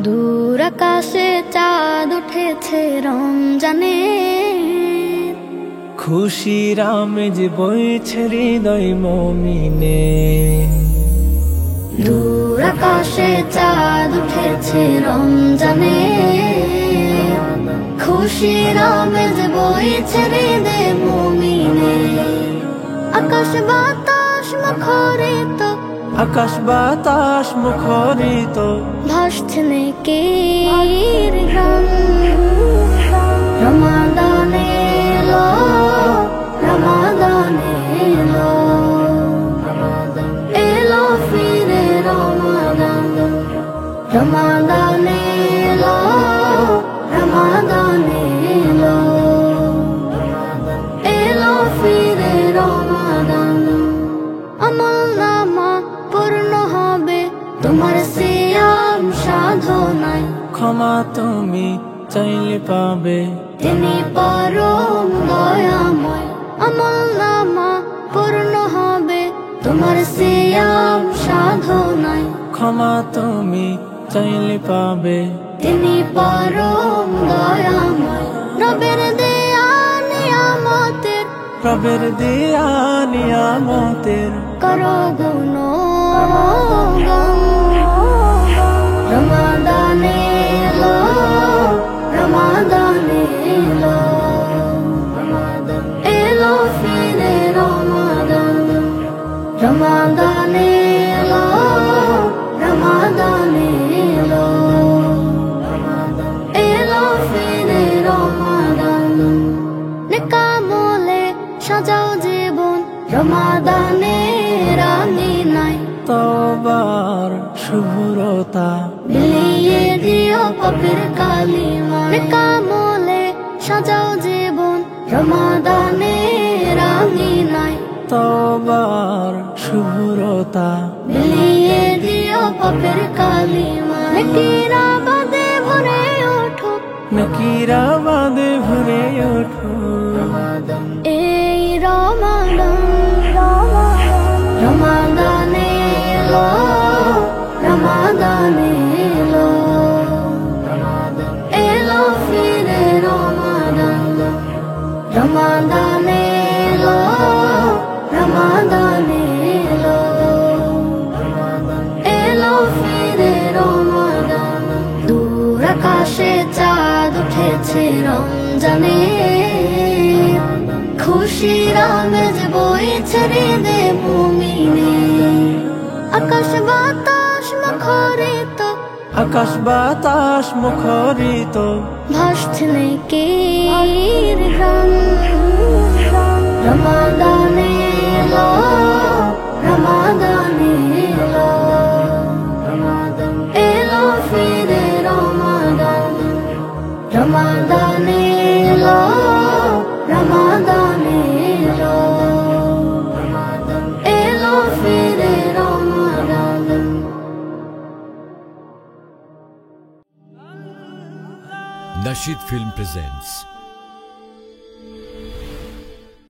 দূর আকাশে চাঁদ উঠেছে রমজানে, খুশির আমেজ বইছে হৃদয় মুমিনে। দূর আকাশে চাঁদ উঠেছে রমজানে, খুশির আমেজ বইছে হৃদয় মুমিনে। আকাশ বাতাস মুখরিত, আকাশ বাতাস মুখরিত, ভাসছে নেকির গান। রমাদান এলো, রমাদান এলো, এলো ফিরে রমাদান। রমাদান এলো, রমাদান এলো, এলো ফিরে রমাদান। আমল নামা পূর্ণ হবে তোমার সিয়াম সাধনায়, ক্ষমা তুমি চাইলে পাবে, তিনি পরম দয়াময়। আমল নামা পূর্ণ হবে তোমার সিয়াম সাধনায়, ক্ষমা তুমি চাইলে পাবে, তিনি পরম দয়াময়। রবের দেয়া নিয়ামতের, রবের দেয়া নিয়ামতের করো গুণগান। রমাদান এলো, রমাদান এলো, এলো ফিরে রমাদান। রমাদান এলো, রমাদান এলো, এলো ফিরে রমাদান। নেকামলে সাজাও জীবন রমাদানের আঙিনায়, তওবার শুভ্রতা বিলিয়ে দিও পাপের কালিমা। নেকামলে সাজাও জীবন রমাদানের আঙিনায়, তওবার শুভ্রতা বিলিয়ে দিও পাপের কালিমা। নেকিরা বাদে ভরে ওঠো, নেকিরা বাদে ভরে ওঠো, এই রমাদান। রমাদান এলো, রমাদান এলো, এলো ফিরে রমাদান। রমাদান এলো, রমাদান এলো, এলো ফিরে রমাদান। দূর আকাশে চাঁদ উঠেছে রমজানে, খুশির আমেজ বইছে হৃদয় মুমিনে। আকাশ বাতাস মুখরিত, আকাশ বাতাস মুখরিত, ভাসছে নেকির গান। রমাদান এলো, রমাদান এলো, এলো ফিরে রমাদান। রমাদান এলো, রমাদান এলো, এলো ফিরে রমাদান। Nasheed Film presents